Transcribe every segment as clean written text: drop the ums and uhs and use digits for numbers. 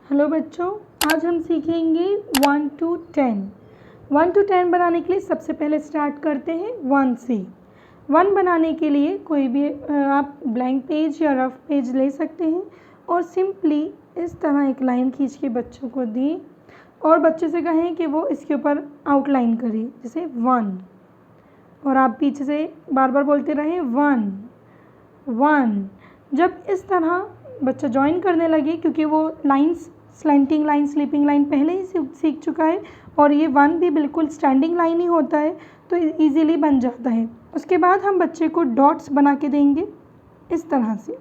Hello बच्चों, आज हम सीखेंगे 1 to 10। 1 to 10 बनाने के लिए सबसे पहले स्टार्ट करते हैं 1 से। 1 बनाने के लिए कोई भी आप ब्लैंक पेज या रफ पेज ले सकते हैं और सिंपली इस तरह एक लाइन खींच के बच्चों को दें और बच्चे से कहें कि वो इसके ऊपर आउटलाइन करे, जैसे 1, और आप पीछे से बार बार बोलते रहें 1 1। जब इस तरह बच्चा ज्वाइन करने लगे, क्योंकि वो lines slanting line, sleeping line पहले ही सीख चुका है और ये 1 भी बिल्कुल स्टैंडिंग लाइन ही होता है, तो इजीली बन जाता है। उसके बाद हम बच्चे को डॉट्स बना के देंगे इस तरह से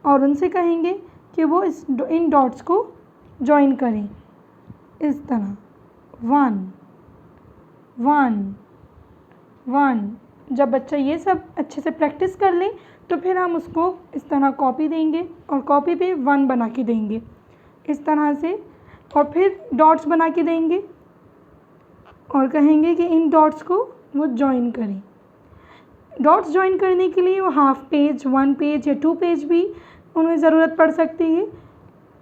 और उनसे कहेंगे कि वो इन डॉट्स को ज्वाइन करें इस तरह 1 1 1। जब बच्चा ये सब अच्छे से प्रैक्टिस कर ले तो फिर हम उसको इस तरह कॉपी देंगे और कॉपी पे 1 बना के देंगे इस तरह से, और फिर डॉट्स बना के देंगे और कहेंगे कि इन डॉट्स को वो ज्वाइन करें। डॉट्स ज्वाइन करने के लिए वो हाफ पेज, 1 पेज या 2 पेज भी उन्हें ज़रूरत पड़ सकती है।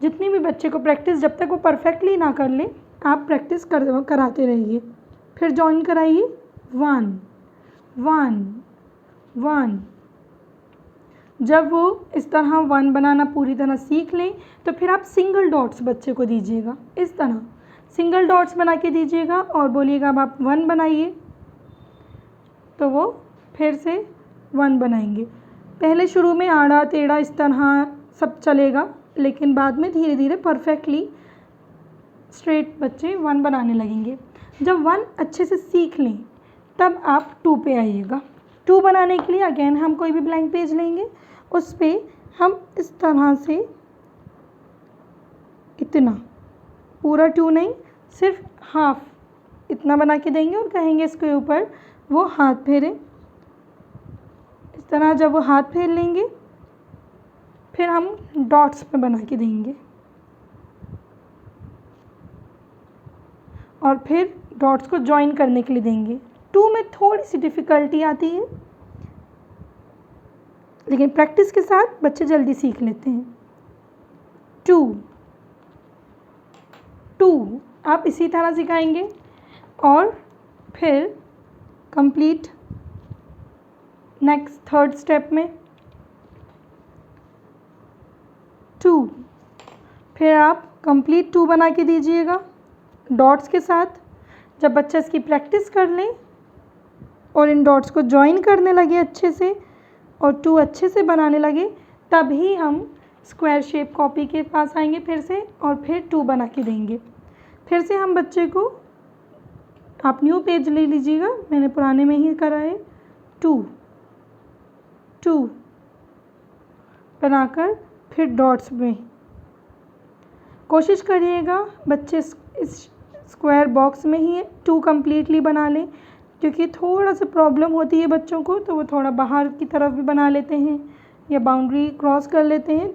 जितनी भी बच्चे को प्रैक्टिस, जब तक वो परफेक्टली ना कर ले, आप प्रैक्टिस कराते रहिए। फिर ज्वाइन कराइए 1 1 1। जब वो इस तरह 1 बनाना पूरी तरह सीख लें तो फिर आप सिंगल डॉट्स बच्चे को दीजिएगा, इस तरह सिंगल डॉट्स बना के दीजिएगा और बोलिएगा अब आप 1 बनाइए, तो वो फिर से 1 बनाएंगे। पहले शुरू में आड़ा टेढ़ा इस तरह सब चलेगा, लेकिन बाद में धीरे धीरे परफेक्टली स्ट्रेट बच्चे 1 बनाने लगेंगे। जब 1 अच्छे से सीख लें तब आप 2 पे आइएगा। 2 बनाने के लिए अगेन हम कोई भी ब्लैंक पेज लेंगे, उस पर हम इस तरह से इतना, पूरा 2 नहीं, सिर्फ हाफ इतना बना के देंगे और कहेंगे इसके ऊपर वो हाथ फेरें इस तरह। जब वो हाथ फेर लेंगे फिर हम डॉट्स पे बना के देंगे और फिर डॉट्स को ज्वाइन करने के लिए देंगे। 2 में थोड़ी सी डिफ़िकल्टी आती है, लेकिन प्रैक्टिस के साथ बच्चे जल्दी सीख लेते हैं। 2 2 आप इसी तरह सिखाएंगे और फिर कंप्लीट नेक्स्ट थर्ड स्टेप में 2, फिर आप कंप्लीट 2 बना के दीजिएगा डॉट्स के साथ। जब बच्चा इसकी प्रैक्टिस कर ले और इन डॉट्स को ज्वाइन करने लगे अच्छे से और 2 अच्छे से बनाने लगे, तभी हम स्क्वायर शेप कॉपी के पास आएंगे फिर से और फिर 2 बना के देंगे। फिर से हम बच्चे को, आप न्यू पेज ले लीजिएगा, मैंने पुराने में ही करा है, 2 2 बनाकर फिर डॉट्स में कोशिश करिएगा बच्चे इस स्क्वायर बॉक्स में ही 2 कम्प्लीटली बना लें, क्योंकि थोड़ा सा प्रॉब्लम होती है बच्चों को, तो वो थोड़ा बाहर की तरफ भी बना लेते हैं या बाउंड्री क्रॉस कर लेते हैं।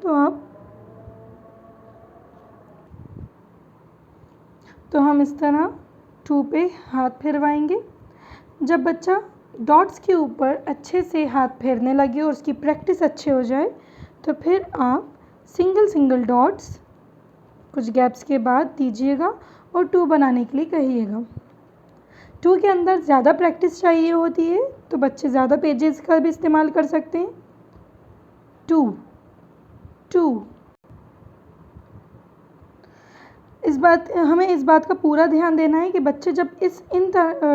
तो हम इस तरह 2 पे हाथ फेरवाएंगे। जब बच्चा डॉट्स के ऊपर अच्छे से हाथ फेरने लगे और उसकी प्रैक्टिस अच्छे हो जाए, तो फिर आप सिंगल सिंगल डॉट्स कुछ गैप्स के बाद दीजिएगा और 2 बनाने के लिए कहिएगा। 2 के अंदर ज़्यादा प्रैक्टिस चाहिए होती है, तो बच्चे ज़्यादा पेजेस का भी इस्तेमाल कर सकते हैं। 2 2 हमें इस बात का पूरा ध्यान देना है कि बच्चे जब इन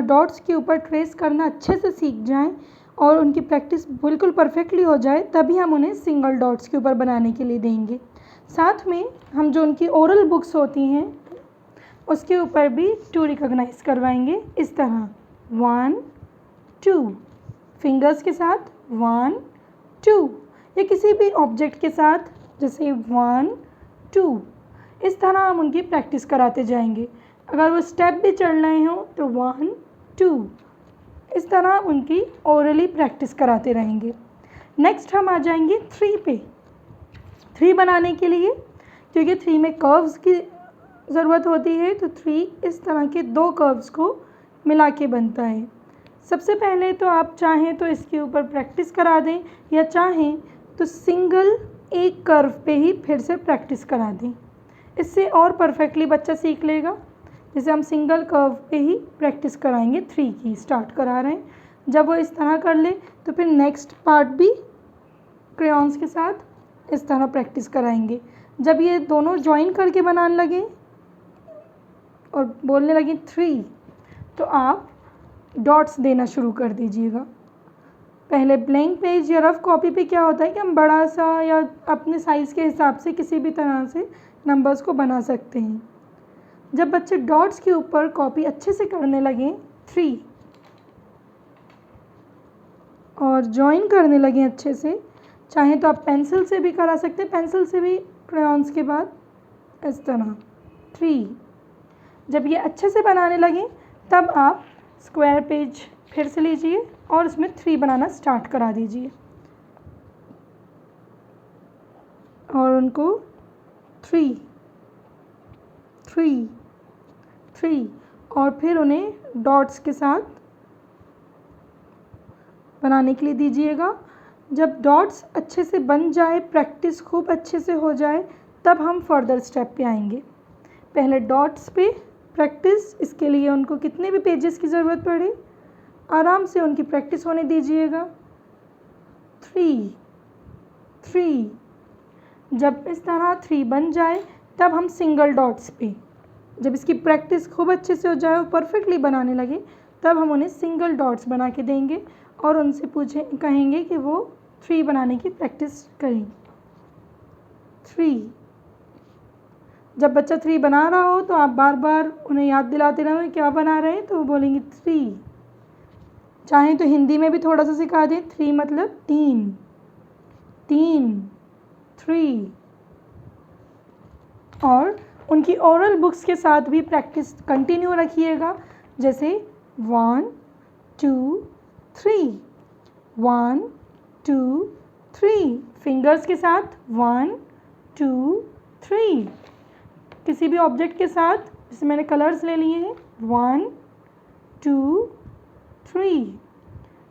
डॉट्स के ऊपर ट्रेस करना अच्छे से सीख जाएं और उनकी प्रैक्टिस बिल्कुल परफेक्टली हो जाए, तभी हम उन्हें सिंगल डॉट्स के ऊपर बनाने के लिए देंगे। साथ में हम जो उनकी ओरल बुक्स होती हैं उसके ऊपर भी 2 रिकॉग्नाइज करवाएंगे इस तरह 1 2 फिंगर्स के साथ 1 2, या किसी भी ऑब्जेक्ट के साथ जैसे 1 2। इस तरह हम उनकी प्रैक्टिस कराते जाएंगे। अगर वो स्टेप भी चढ़ रहे हों तो 1 2, इस तरह उनकी ओरली प्रैक्टिस कराते रहेंगे। नेक्स्ट हम आ जाएंगे 3 पे। 3 बनाने के लिए, क्योंकि 3 में कर्व्स की ज़रूरत होती है, तो 3 इस तरह के 2 कर्व्स को मिला के बनता है। सबसे पहले तो आप चाहें तो इसके ऊपर प्रैक्टिस करा दें, या चाहें तो सिंगल एक कर्व पे ही फिर से प्रैक्टिस करा दें। इससे और परफेक्टली बच्चा सीख लेगा। जैसे हम सिंगल कर्व पे ही प्रैक्टिस कराएंगे, 3 की स्टार्ट करा रहे हैं। जब वो इस तरह कर ले तो फिर नेक्स्ट पार्ट भी क्रेयॉन्स के साथ इस तरह प्रैक्टिस कराएंगे। जब ये दोनों ज्वाइन करके बनाने लगे और बोलने लगे 3, तो आप डॉट्स देना शुरू कर दीजिएगा। पहले ब्लैंक पेज या रफ कॉपी पे क्या होता है कि हम बड़ा सा या अपने साइज़ के हिसाब से किसी भी तरह से नंबर्स को बना सकते हैं। जब बच्चे डॉट्स के ऊपर कॉपी अच्छे से करने लगें 3 और जॉइन करने लगें अच्छे से, चाहे तो आप पेंसिल से भी करा सकते हैं, पेंसिल से भी क्रेयॉन्स के बाद इस तरह 3। जब ये अच्छे से बनाने लगें तब आप स्क्वायर पेज फिर से लीजिए और उसमें 3 बनाना स्टार्ट करा दीजिए और उनको 3 3 3 और फिर उन्हें डॉट्स के साथ बनाने के लिए दीजिएगा। जब डॉट्स अच्छे से बन जाए, प्रैक्टिस खूब अच्छे से हो जाए, तब हम फर्दर स्टेप पे आएंगे। पहले डॉट्स पे प्रैक्टिस, इसके लिए उनको कितने भी पेजेस की ज़रूरत पड़े आराम से उनकी प्रैक्टिस होने दीजिएगा। 3 3 जब इस तरह 3 बन जाए तब हम सिंगल डॉट्स पे, जब इसकी प्रैक्टिस खूब अच्छे से हो जाए और परफेक्टली बनाने लगे, तब हम उन्हें सिंगल डॉट्स बना के देंगे और उनसे कहेंगे कि वो 3 बनाने की प्रैक्टिस करें। 3 जब बच्चा 3 बना रहा हो तो आप बार बार उन्हें याद दिलाते रहो क्या बना रहे हैं, तो वो बोलेंगे 3। चाहें तो हिंदी में भी थोड़ा सा सिखा दें, 3 मतलब 3 3। और उनकी ओरल बुक्स के साथ भी प्रैक्टिस कंटिन्यू रखिएगा। जैसे 1 2 3 1 2 3, फिंगर्स के साथ 1 2 3, किसी भी ऑब्जेक्ट के साथ, जैसे मैंने कलर्स ले लिए हैं 1 2 3।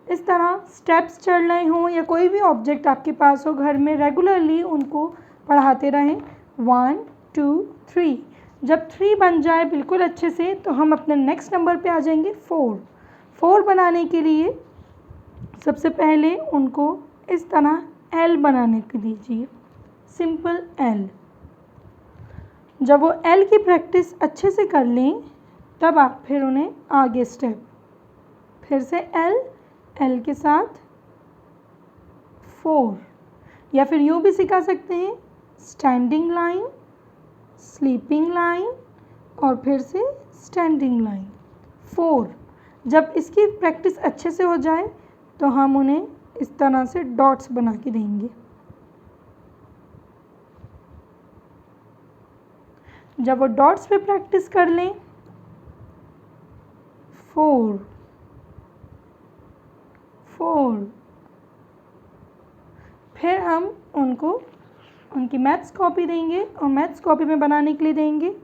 इस तरह स्टेप्स चल रहे हों या कोई भी ऑब्जेक्ट आपके पास हो घर में, रेगुलरली उनको पढ़ाते रहें 1 2 3। जब 3 बन जाए बिल्कुल अच्छे से तो हम अपने नेक्स्ट नंबर पे आ जाएंगे 4 बनाने के लिए सबसे पहले उनको इस तरह L बनाने के दीजिए, सिंपल L। जब वो L की प्रैक्टिस अच्छे से कर लें तब आप फिर उन्हें आगे स्टेप, फिर से L के साथ 4, या फिर यूँ भी सिखा सकते हैं स्टैंडिंग लाइन, स्लीपिंग लाइन और फिर से स्टैंडिंग लाइन 4। जब इसकी प्रैक्टिस अच्छे से हो जाए तो हम उन्हें इस तरह से डॉट्स बना के देंगे। जब वो डॉट्स पे प्रैक्टिस कर लें 4 फिर हम उनको उनकी मैथ्स कॉपी देंगे और मैथ्स कॉपी में बनाने के लिए देंगे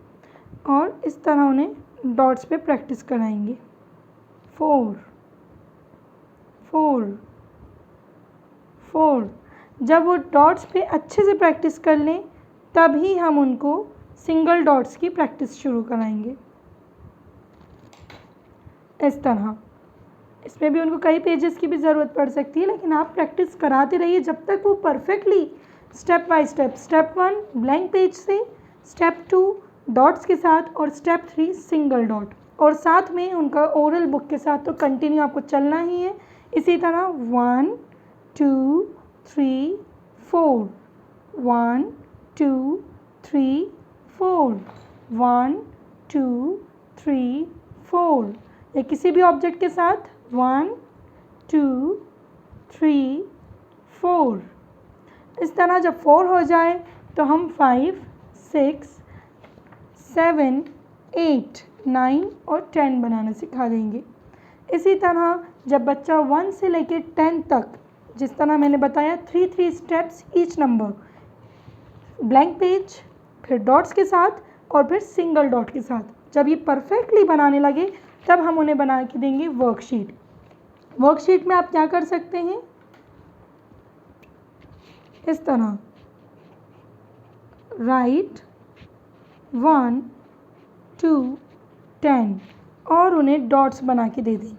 और इस तरह उन्हें डॉट्स पे प्रैक्टिस कराएंगे 4 जब वो डॉट्स पे अच्छे से प्रैक्टिस कर लें तभी हम उनको सिंगल डॉट्स की प्रैक्टिस शुरू कराएंगे। इस तरह इसमें भी उनको कई पेजेस की भी ज़रूरत पड़ सकती है, लेकिन आप प्रैक्टिस कराते रहिए जब तक वो perfectly step by step, step 1 blank page से, स्टेप 2 डॉट्स के साथ और स्टेप 3 सिंगल डॉट, और साथ में उनका ओरल बुक के साथ तो कंटिन्यू आपको चलना ही है। इसी तरह 1 2 3 4 1 2 3 4 1 2 3 4, या किसी भी ऑब्जेक्ट के साथ 1 2 3 4। इस तरह जब 4 हो जाए तो हम 5 6 7 8 9 और 10 बनाना सिखा देंगे। इसी तरह जब बच्चा 1 से लेकर 10 तक, जिस तरह मैंने बताया 3 steps each number, blank page, फिर डॉट्स के साथ और फिर सिंगल डॉट के साथ, जब ये परफेक्टली बनाने लगे तब हम उन्हें बना के देंगे वर्कशीट। वर्कशीट में आप क्या कर सकते हैं, इस तरह राइट 1 2 10 और उन्हें डॉट्स बना के दे दें।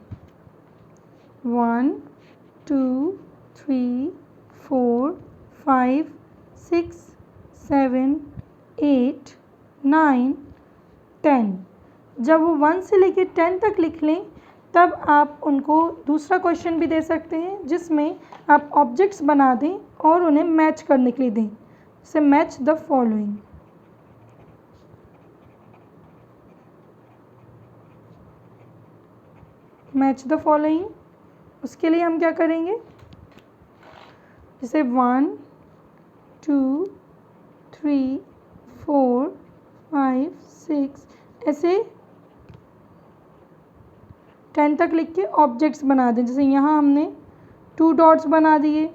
1 2 3 4 5 6 7 8 9 10। जब वो 1 से लेकर 10 तक लिख लें तब आप उनको दूसरा क्वेश्चन भी दे सकते हैं जिसमें आप ऑब्जेक्ट्स बना दें और उन्हें मैच करने के लिए दें। जैसे match the following. Match the following, उसके लिए हम क्या करेंगे, जैसे 1 2 3 4 5 6 ऐसे 10 तक लिख के ऑब्जेक्ट्स बना दें। जैसे यहाँ हमने 2 डॉट्स बना दिए,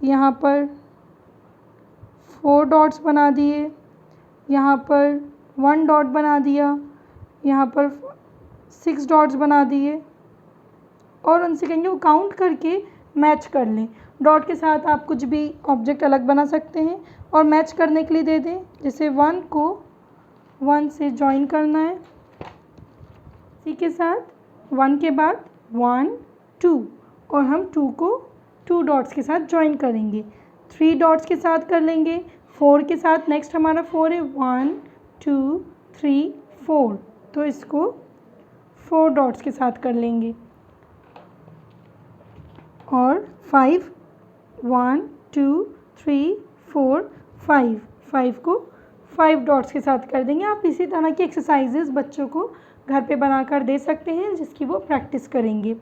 यहाँ पर 4 डॉट्स बना दिए, यहाँ पर 1 डॉट बना दिया, यहाँ पर 6 डॉट्स बना दिए और उनसे कहेंगे वो काउंट करके मैच कर लें। डॉट के साथ आप कुछ भी ऑब्जेक्ट अलग बना सकते हैं और मैच करने के लिए दे दें। जैसे 1 को 1 से जॉइन करना है, इसी के साथ 1 के बाद 1 2 और हम 2 को 2 डॉट्स के साथ जॉइन करेंगे। 3 डॉट्स के साथ कर लेंगे, 4 के साथ नेक्स्ट हमारा 4 है, 1 2 3 4, तो इसको 4 डॉट्स के साथ कर लेंगे। और 5 1 2 3 4 5 5 को 5 डॉट्स के साथ कर देंगे। आप इसी तरह की एक्सरसाइजेज बच्चों को घर पे बनाकर दे सकते हैं जिसकी वो प्रैक्टिस करेंगे।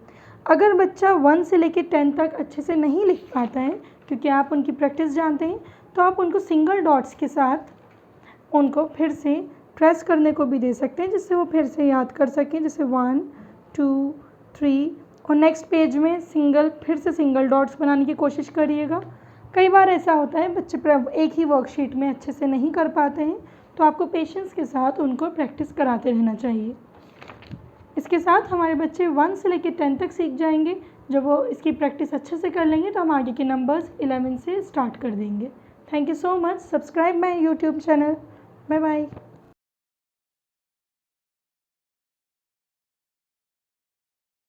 अगर बच्चा 1 से लेकर 10 तक अच्छे से नहीं लिख पाता है क्योंकि आप उनकी प्रैक्टिस जानते हैं, तो आप उनको सिंगल डॉट्स के साथ उनको फिर से ट्रेस करने को भी दे सकते हैं जिससे वो फिर से याद कर सकें। जैसे 1 2 3 और नेक्स्ट पेज में फिर से सिंगल डॉट्स बनाने की कोशिश करिएगा। कई बार ऐसा होता है बच्चे एक ही वर्कशीट में अच्छे से नहीं कर पाते हैं, तो आपको पेशेंस के साथ उनको प्रैक्टिस कराते रहना चाहिए। इसके साथ हमारे बच्चे 1 से लेकर 10 तक सीख जाएंगे। जब वो इसकी प्रैक्टिस अच्छे से कर लेंगे तो हम आगे के नंबर्स 11 से स्टार्ट कर देंगे। Thank you so much. Subscribe my YouTube channel. Bye bye.